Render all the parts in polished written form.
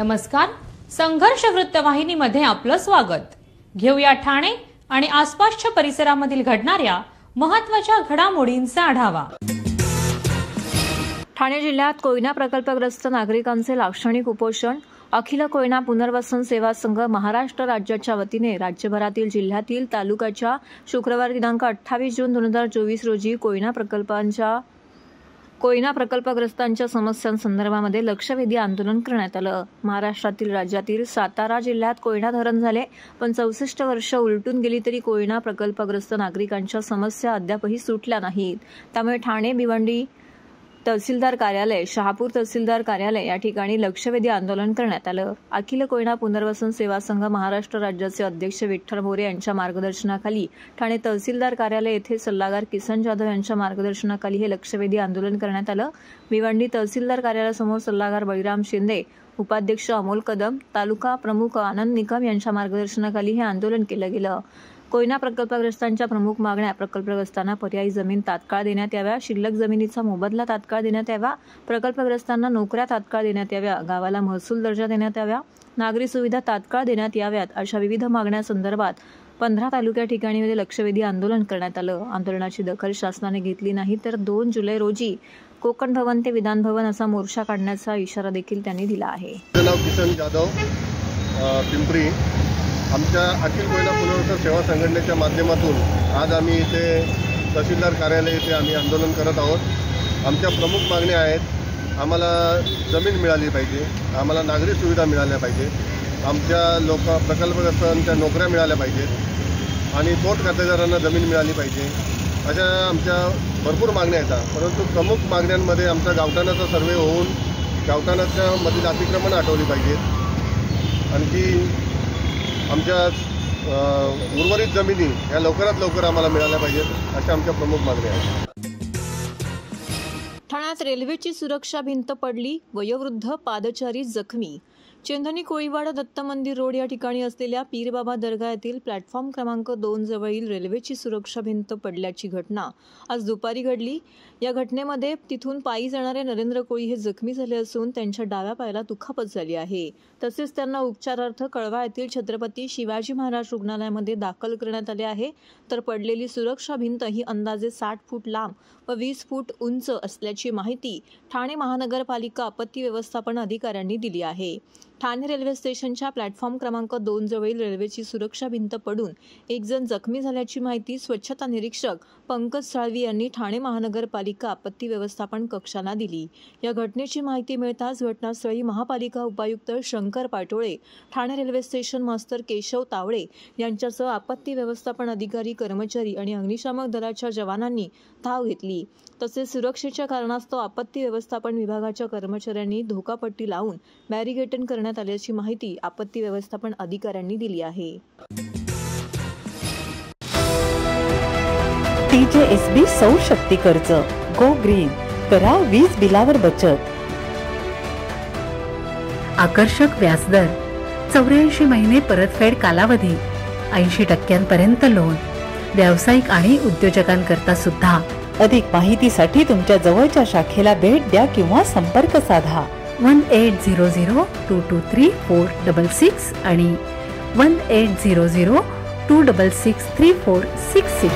नमस्कार, संघर्ष वृत्तवाहिनीमध्ये आपलं स्वागत। घेऊया ठाणे आणि आसपासच्या परिसरामधील घडणाऱ्या महत्त्वाच्या घडामोडींचा आढावा। ठाणे जिल्ह्यात कोयना प्रकल्पग्रस्त नागरिकांचे लाक्षणिक उपोषण। अखिल कोयना पुनर्वसन सेवा संघ महाराष्ट्र राज्याच्या वतीने राज्यभरातील जिल्ह्यातील तालुक्याच्या शुक्रवार दिनांक 28 जून 2024 रोजी कोयना प्रकल्पग्रस्तांच्या समस्यांसंदर्भामध्ये लक्षवेधी आंदोलन करण्यात आलं। महाराष्ट्रातील राज्यातील सातारा जिल्ह्यात कोयना धरण झाले, पण 64 वर्ष उलटून गेली तरी कोयना प्रकल्पग्रस्त नागरिकांच्या समस्या अद्यापही सुटल्या नाहीत। त्यामुळे ठाणे भिवंडी तहसीलदार कार्यालय, शहापूर तहसीलदार कार्यालय या ठिकाणी लक्षवेधी आंदोलन करण्यात आलं। अखिल कोयना पुनर्वसन सेवा संघ महाराष्ट्र राज्याचे अध्यक्ष विठ्ठल मोरे यांच्या मार्गदर्शनाखाली ठाणे तहसीलदार कार्यालय येथे सल्लागार किसन जाधव यांच्या मार्गदर्शनाखाली हे लक्षवेधी आंदोलन करण्यात आलं। भिवंडी तहसीलदार कार्यालयासमोर सल्लागार बळीराम शिंदे, उपाध्यक्ष अमोल कदम, तालुका प्रमुख आनंद निकम यांच्या मार्गदर्शनाखाली हे आंदोलन केलं गेलं। कोयना प्रकल्पग्रस्तांच्या प्रमुख मागण्या: प्रकल्पग्रस्तांना पर्यायी जमीन तात्काळ देण्यात याव्या, शिल्लक जमिनीचा मोबदला तात्काळ देण्यात यावा, प्रकल्पग्रस्तांना नोकऱ्या तात्काळ देण्यात याव्या, गावाला महसूल दर्जा देण्यात यावा, नागरी सुविधा तात्काळ देण्यात याव्यात, अशा विविध मागण्यांसंदर्भात 15 तालुक्या ठिकाणी लक्षवेधी आंदोलन करण्यात आलं। आंदोलनाची दखल शासनाने घेतली नाही तर 2 जुलै रोजी कोकण भवन ते विधान भवन असा मोर्चा काढण्याचा इशारा देखील त्यांनी दिला आहे। किसन जाधव, पिंपरी। आमच्या अखिल कोयना पुनर्वसन सेवा संघटनेच्या माध्यमातून आज आम्ही इथे तहसीलदार कार्यालय येथे आम्ही आंदोलन करत आहोत। आमच्या प्रमुख मागण्या आहेत: आम्हाला जमीन मिळाली पाहिजे, आम्हाला नागरी सुविधा मिळाल्या पाहिजे, आमच्या प्रकल्पग्रस्तांच्या नोकऱ्या मिळाल्या पाहिजेत आणि पोट खातेदारांना जमीन मिळाली पाहिजे। अशा आमच्या भरपूर मागण्या आहेत। परंतु प्रमुख मागण्यांमध्ये आमचा गावठाणाचा सर्वे होऊन गावठाणाच्या मधील अतिक्रमण हटवली पाहिजेत। आणखी आमच्या उर्वरित जमिनी या लवकरात लवकर आम्हाला मिळाल्या पाहिजेत, अशा आमच्या प्रमुख मागण्या आहेत। ठाण्यात रेल्वेची सुरक्षा भिंत पडली, वयोवृद्ध पादचारी जखमी। चेंधनी कोळीवाडा दत्त मंदिर रोड या ठिकाणी असलेल्या पीरबाबा दर्गा येथील प्लॅटफॉर्म क्रमांक 2 जवळील रेल्वेची सुरक्षा भिंत पडल्याची घटना आज दुपारी घडली। या घटनेमध्ये तिथून पायी जाणारे नरेंद्र कोळी हे जखमी झाले असून त्यांच्या डाव्या पायाला दुखापत झाली आहे। तसेच त्यांना उपचारार्थ कळवा येथील छत्रपती शिवाजी महाराज रुग्णालयामध्ये दाखल करण्यात आले आहे। तर पडलेली सुरक्षा भिंत ही अंदाजे 60 फूट लांब व 20 फूट उंच असल्याची माहिती ठाणे महानगरपालिका आपत्ती व्यवस्थापन अधिकाऱ्यांनी दिली आहे। ठाणे रेल्वे स्टेशनच्या प्लॅटफॉर्म क्रमांक 2 जवळील रेल्वेची सुरक्षा भिंत पडून एक जण जखमी झाल्याची माहिती स्वच्छता निरीक्षक पंकज साळवी यांनी ठाणे महानगरपालिका आपत्ती व्यवस्थापन कक्षाला दिली। या घटनेची माहिती मिळताच घटनास्थळी महापालिका उपायुक्त शंकर पाटोळे, ठाणे रेल्वे स्टेशन मास्तर केशव तावळे यांच्यासह आपत्ती व्यवस्थापन अधिकारी, कर्मचारी आणि अग्निशामक दलाच्या जवानांनी धाव घेतली। तसेच सुरक्षेच्या कारणास्तव आपत्ती व्यवस्थापन विभागाच्या कर्मचाऱ्यांनी धोकापट्टी लावून बॅरिगेटिंग करण्यात आल्याची माहिती आपत्ती व्यवस्थापन अधिकाऱ्यांनी दिली आहे। TJSB सौर शक्ती कर्ज, गो ग्रीन, करा वीज बिलावर बचत। आकर्षक व्याजदर, 84 महिने परतफेड कालावधी, 80% लोन, व्यावसायिक आणि उद्योजकांकरता सुद्धा। अधिक माहितीसाठी तुमच्या जवळच्या शाखेला भेट द्या किंवा संपर्क साधा 1800-223-466 आणि 1800-266-3466।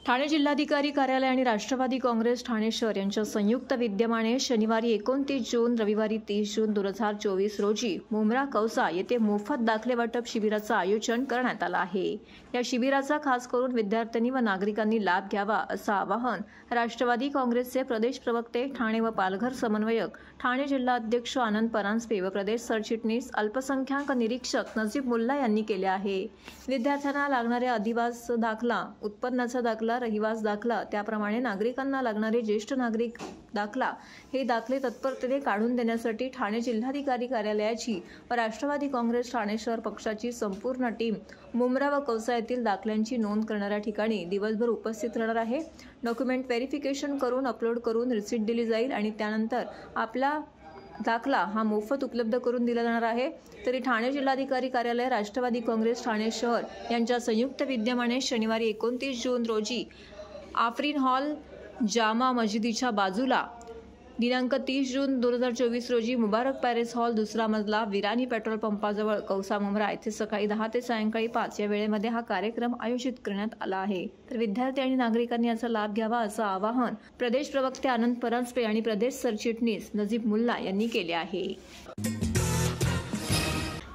ठाणे जिल्हाधिकारी कार्यालय आणि राष्ट्रवादी काँग्रेस ठाणे शहर यांच्या संयुक्त विद्यमाने शनिवारी 29 जून, रविवारी 30 जून 2024 रोजी मुंब्रा कौसा येथे मोफत दाखले वाटप शिबिराचं आयोजन करण्यात आलं आहे। या शिबिराचा खास करून विद्यार्थ्यांनी व नागरिकांनी लाभ घ्यावा असं आवाहन राष्ट्रवादी काँग्रेसचे प्रदेश प्रवक्ते, ठाणे व पालघर समन्वयक, ठाणे जिल्हा अध्यक्ष आनंद परांजपे व प्रदेश सरचिटणीस अल्पसंख्याक निरीक्षक नजीब मुल्ला यांनी केले आहे। विद्यार्थ्यांना लागणारे अधिवास दाखला, उत्पन्नाचा दाखला, रहिवास दाखला, त्याप्रमाणे नागरिकांना लागणारे ज्येष्ठ नागरिक दाखला हे दाखले तत्परतेने काढून देण्यासाठी ठाणे जिल्हाधिकारी कार्यालयाची व राष्ट्रवादी काँग्रेस ठाणे शहर पक्षाची संपूर्ण टीम मुंब्रा व कौसा येथील दाखल्यांची नोंद करणाऱ्या ठिकाणी दिवसभर उपस्थित राहणार आहे। डॉक्युमेंट व्हेरिफिकेशन करून अपलोड करून रिसीट दिली जाईल आणि त्यानंतर आपला दाखला हा मोफत उपलब्ध करून दिला जाणार आहे। तरी ठाणे जिल्हाधिकारी कार्यालय, राष्ट्रवादी काँग्रेस ठाणे शहर यांच्या संयुक्त विद्यमाने शनिवारी 29 जून रोजी आफरीन हॉल जामा मशिदीच्या बाजूला दिनांक 30 जून 2024 रोजी मुबारक पॅलेस हॉल दुसरा मजला विरानी पेट्रोल पंपाजवळ कौसा मुंब्रा येथे सकाळी 10 ते सायंकाळी 5 या वेळेमध्ये हा कार्यक्रम आयोजित करण्यात आला आहे. तर विद्यार्थी आणि नागरिकांनी याचा लाभ घ्यावा असं आवाहन प्रदेश प्रवक्ते आनंद परांजपे आणि प्रदेश सरचिटणीस नजीब मुल्ला यांनी केले आहे.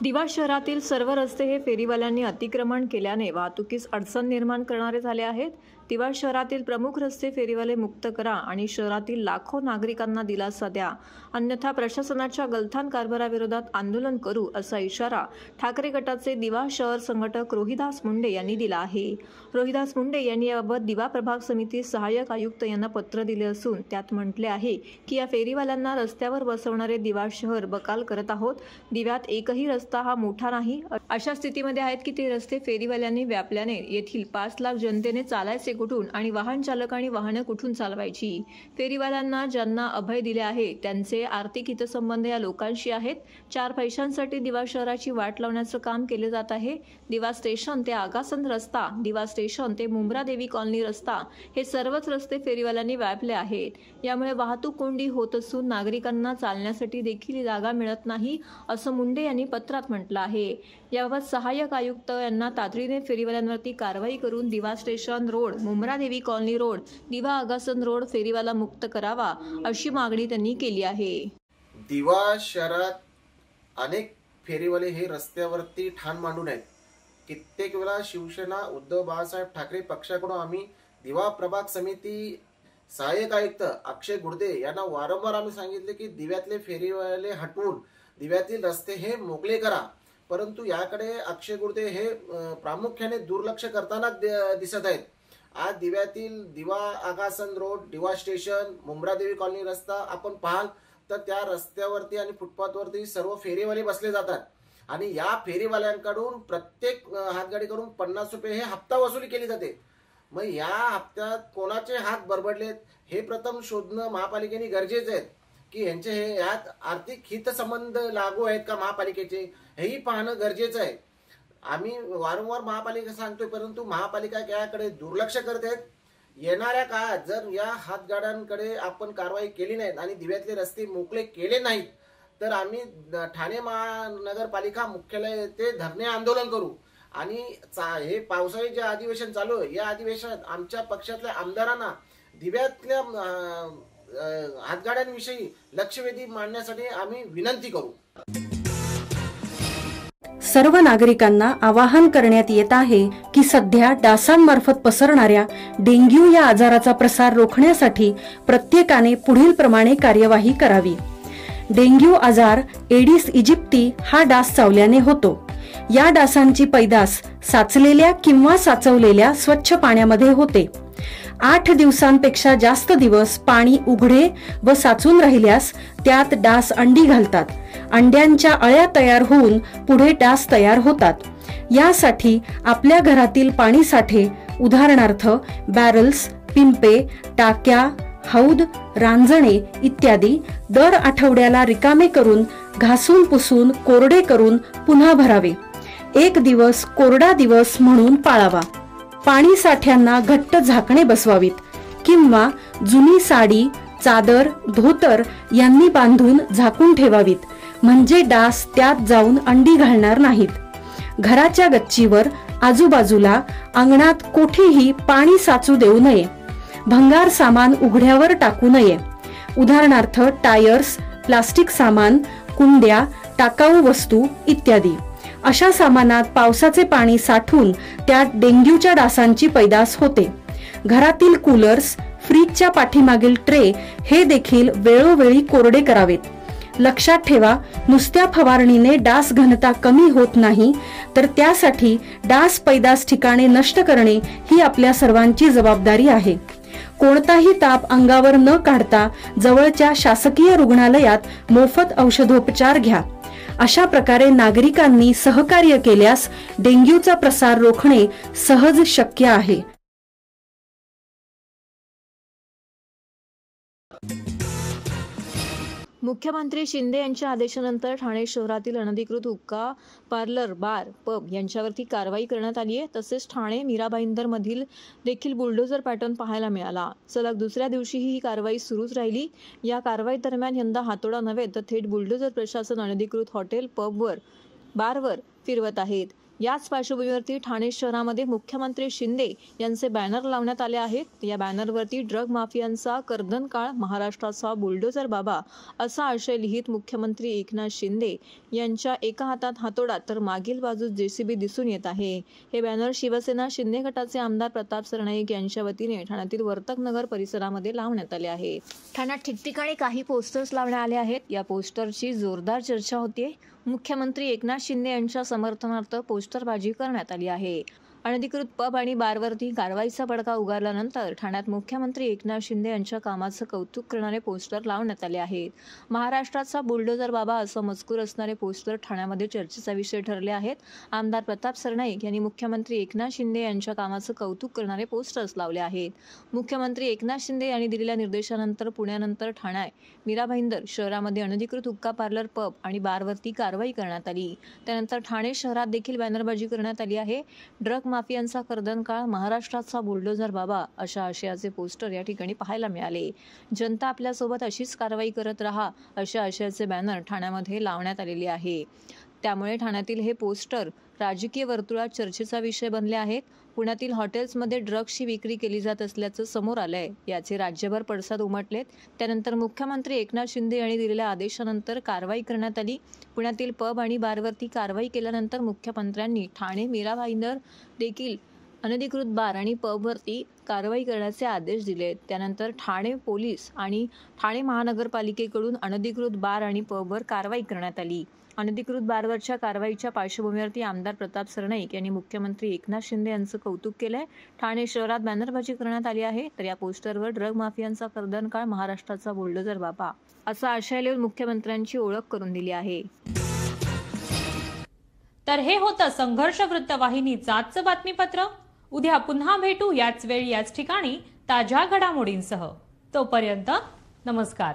दिवा शहरातील सर्व रस्ते हे फेरीवाल्यांनी अतिक्रमण केल्याने वाहतुकीस अडचण निर्माण करणारे झाले आहेत. दिवा शहरातील प्रमुख रस्ते फेरीवाले मुक्त करा आणि शहरातील लाखो नागरिकांना दिलासा द्या, अन्यथा प्रशासनाच्या गलथान कारभाराविरोधात आंदोलन करू असा इशारा ठाकरे गटाचे दिवा शहर संघटक रोहिदास मुंडे यांनी दिला आहे. रोहिदास मुंडे यांनी याबाबत दिवा प्रभाग समिती सहाय्यक आयुक्त यांना पत्र दिले असून त्यात म्हटले आहे की या फेरीवाल्यांना रस्त्यावर बसवणारे दिवा शहर बकाल करत आहोत. दिव्यात एकही रस्ता हा मोठा नाही अशा स्थितीमध्ये आहेत की ते रस्ते फेरीवाल्यांनी व्यापल्याने येथील 5 लाख जनतेने चालायचे कुठून आणि वाहन चालकांनी वाहने कुठून चालवायची. फेरीवाल्यांना ज्यांना अभय दिले आहे त्यांचे आर्थिक हितसंबंध या लोकांशी आहेत. 4 पैशांसाठी दिवा शहराची वाट लावण्याचं काम केले जात आहे. दिवा स्टेशन ते आगासन रस्ता, दिवा स्टेशन ते मुंब्रा देवी कॉलनी रस्ता हे सर्वच रस्ते फेरीवाल्यांनी व्यापले आहेत. यामुळे वाहतूक कोंडी होत असून नागरिकांना चालण्यासाठी देखील जागा मिळत नाही असं मुंडे यांनी पत्रात म्हटलं आहे. याबाबत सहाय्यक आयुक्त यांना तातडीने फेरीवाल्यांवरती कारवाई करून दिवा स्टेशन रोड, मुंब्रा देवी कॉलनी रोड, दिवा आगासन रोड फेरीवाला मुक्त करावा अशी मागणी त्यांनी केली आहे. दिवा शहरात अनेक फेरीवाले हे रस्त्यावरती ठाण मांडून आहेत. कित्येक वेळा शिवसेना उद्धव बाळासाहेब ठाकरे पक्षाकडून आम्ही दिवा प्रभाग समिती सहाय्यक आयुक्त अक्षय गुडदे यांना वारंवार आम्ही सांगितले की दिव्यातले फेरीवाले हटवून दिव्यातील रस्ते हे मोकळे करा, परंतु याकडे अक्षय गुडदे हे प्रामुख्याने दुर्लक्ष करताना दिसत आहेत. आज दिव्यातील दिवा आगासन रोड, दिवा स्टेशन, मुंब्रा देवी कॉलनी रस्ता आपण पाहाल तर त्या रस्त्यावरती आणि फुटपाथवरती सर्व फेरीवाले बसले जातात आणि या फेरीवाल्यांकडून प्रत्येक हातगाडीकडून 50 रुपये हे हप्ता वसुली केली जाते. मग या हप्त्यात कोणाचे हात बरबडलेत हे प्रथम शोधणं महापालिकेने गरजेचे आहे की यांचे हे यात आर्थिक हितसंबंध लागू आहेत का महापालिकेचे हेही पाहणं गरजेचं आहे. आम्ही वारंवार महापालिका सांगतोय परंतु महापालिका याकडे दुर्लक्ष करत आहेत. येणाऱ्या काळात जर या हातगाड्यांकडे आपण कारवाई केली नाही आणि दिव्यातले रस्ते मोकळे केले नाहीत तर आम्ही ठाणे महानगरपालिका मुख्यालय येथे धरणे आंदोलन करू आणि हे पावसाळी जे अधिवेशन चालू आहे या अधिवेशनात आमच्या पक्षातल्या आमदारांना दिव्यातल्या हातगाड्यांविषयी लक्षवेधी मांडण्यासाठी आम्ही विनंती करू. सर्व नागरिकांना आवाहन करण्यात येत आहे की सध्या डासांमार्फत पसरणाऱ्या डेंग्यू या आजाराचा प्रसार रोखण्यासाठी प्रत्येकाने पुढील प्रमाणे कार्यवाही करावी. डेंग्यू आजार एडिस इजिप्ती हा डास चावल्याने होतो. या डासांची पैदास साचलेल्या किंवा साचवलेल्या स्वच्छ पाण्यामध्ये होते. 8 दिवसांपेक्षा जास्त दिवस पाणी उघडे व साचून राहिल्यास त्यात डास अंडी घालतात. अंड्यांच्या अळ्या तयार होऊन पुढे डास तयार होतात. यासाठी आपल्या घरातील पाणी साठे उदाहरणार्थ बॅरल्स, पिंपे, टाक्या, हौद, रांजणे इत्यादी दर आठवड्याला रिकामे करून घासून पुसून कोरडे करून पुन्हा भरावे. 1 दिवस कोरडा दिवस म्हणून पाळावा. पाणी साठ्यांना घट्ट झाकणे बसवावीत किंवा जुनी साडी, चादर, धोतर यांनी बांधून झाकून ठेवावीत म्हणजे डास त्यात जाऊन अंडी घालणार नाहीत. घराच्या गच्चीवर, आजूबाजूला, अंगणात कोठेही पाणी साचू देऊ नये. भंगार सामान उघड्यावर टाकू नये. उदाहरणार्थ टायर्स, प्लास्टिक सामान, कुंड्या, टाकाऊ वस्तू इत्यादी. अशा सामानात पावसाचे पाणी साठून त्यात डेंग्यूच्या डासांची पैदास होते. घरातील कूलर्स, फ्रीजच्या पाठीमागील ट्रे हे देखील वेळोवेळी कोरडे करावेत. लक्षात ठेवा, नुसत्या फवारणीने डास घनता कमी होत नाही तर त्यासाठी डास पैदास ठिकाणे नष्ट करणे ही आपल्या सर्वांची जबाबदारी आहे. कोणताही ताप अंगावर न काढता जवळच्या शासकीय रुग्णालयात मोफत औषधोपचार घ्या. अशा प्रकारे नागरिकांनी सहकार्य केल्यास डेंग्यूचा प्रसार रोखणे सहज शक्य आहे. मुख्यमंत्री शिंदे यांच्या आदेशानंतर ठाणे शहरातील अनधिकृत हुक्का पार्लर, बार, पब यांच्यावरती कारवाई करण्यात आली आहे. तसेच ठाणे मीरा भाईंदर मधील देखील बुलडोझर पॅटर्न पाहायला मिळाला. सलग दुसऱ्या दिवशीही ही कारवाई सुरूच राहिली. या कारवाई दरम्यान यंदा हातोडा नव्हे तर थेट बुलडोझर प्रशासन अनधिकृत हॉटेल, पबवर, बारवर फिरवत आहेत. याच पार्श्वभूमीवरती ठाणे शहरामध्ये मुख्यमंत्री शिंदे यांचे बॅनर लावण्यात आले आहेत. या बॅनरवरती ड्रग माफियांचा कर्दनकाळ, महाराष्ट्राचा बुलडोझर बाबा असा आशय लिहित मुख्यमंत्री एकनाथ शिंदे यांच्या एका हातात हातोडा तर मागील बाजूस जेसीबी दिसून येत आहे. हे बॅनर शिवसेना शिंदे गटाचे आमदार प्रताप सरनाईक यांच्या वतीने ठाण्यातील वर्तकनगर परिसरामध्ये लावण्यात आले आहे. ठाण्यात ठिकठिकाणी काही पोस्टर्स लावण्यात आले आहेत. या पोस्टरची जोरदार चर्चा होतीये. मुख्यमंत्री एकनाथ शिंदे यांच्या समर्थनार्थ पोस्टरबाजी करण्यात आली आहे. अनधिकृत पब आणि बारवरती कारवाईचा बडगा उगारल्यानंतर ठाण्यात मुख्यमंत्री एकनाथ शिंदे यांच्या कामाचं कौतुक करणारे पोस्टर लावण्यात आले आहेत. महाराष्ट्राचा बुलडोझर बाबा असं मजकूर असणारे पोस्टर ठाण्यामध्ये चर्चेचा विषय ठरले आहेत. आमदार प्रताप सरनाईक यांनी मुख्यमंत्री एकनाथ शिंदे यांच्या कामाचं कौतुक करणारे पोस्टर्स लावले आहेत. मुख्यमंत्री एकनाथ शिंदे यांनी दिलेल्या निर्देशानंतर पुण्यानंतर ठाणे मीरा भाईंदर शहरामध्ये अनधिकृत हुक्का पार्लर, पब आणि बारवरती कारवाई करण्यात आली. त्यानंतर ठाणे शहरात देखील बॅनरबाजी करण्यात आली आहे. ड्रग माफियांचा कर्दनकाळ, महाराष्ट्राचा बुलडोझर बाबा अशा आशयाचे पोस्टर या ठिकाणी पाहायला मिळाले. जनता आपल्यासोबत अशीच कारवाई करत राहा अशा आशयाचे बॅनर ठाण्यामध्ये लावण्यात आलेले आहे. त्यामुळे ठाण्यातील हे पोस्टर राजकीय वर्तुळात चर्चेचा विषय बनले आहेत. पुण्यातील हॉटेल्समध्ये ड्रग्सची विक्री केली जात असल्याचं समोर आलंय. याचे राज्यभर पडसाद उमटलेत. त्यानंतर मुख्यमंत्री एकनाथ शिंदे यांनी दिलेल्या आदेशानंतर कारवाई करण्यात आली. पुण्यातील पब आणि बारवरती कारवाई केल्यानंतर मुख्यमंत्र्यांनी ठाणे मीरा भाईंदर देखील अनधिकृत बार आणि पबवरती कारवाई करण्याचे आदेश दिले. त्यानंतर ठाणे पोलीस आणि ठाणे महानगरपालिकेकडून अनधिकृत बार आणि पबवर कारवाई करण्यात आली. अनधिकृत बारवरच्या कारवाईच्या पार्श्वभूमीवरती आमदार प्रताप सरनाईक यांनी मुख्यमंत्री एकनाथ शिंदे यांचं कौतुक केलंय. ठाणे शहरात बॅनरबाजी करण्यात आली आहे. तर या पोस्टरवर ड्रग माफियांचा कर्दनकाळ, महाराष्ट्राचा बुलडोझर बाबा असा आशय लिहून मुख्यमंत्र्यांची ओळख करून दिली आहे. तर हे होतं संघर्ष वृत्तवाहिनीचं आजचं बातमीपत्र. उद्या पुन्हा भेटू याच वेळी याच ठिकाणी ताज्या घडामोडींसह. तोपर्यंत नमस्कार.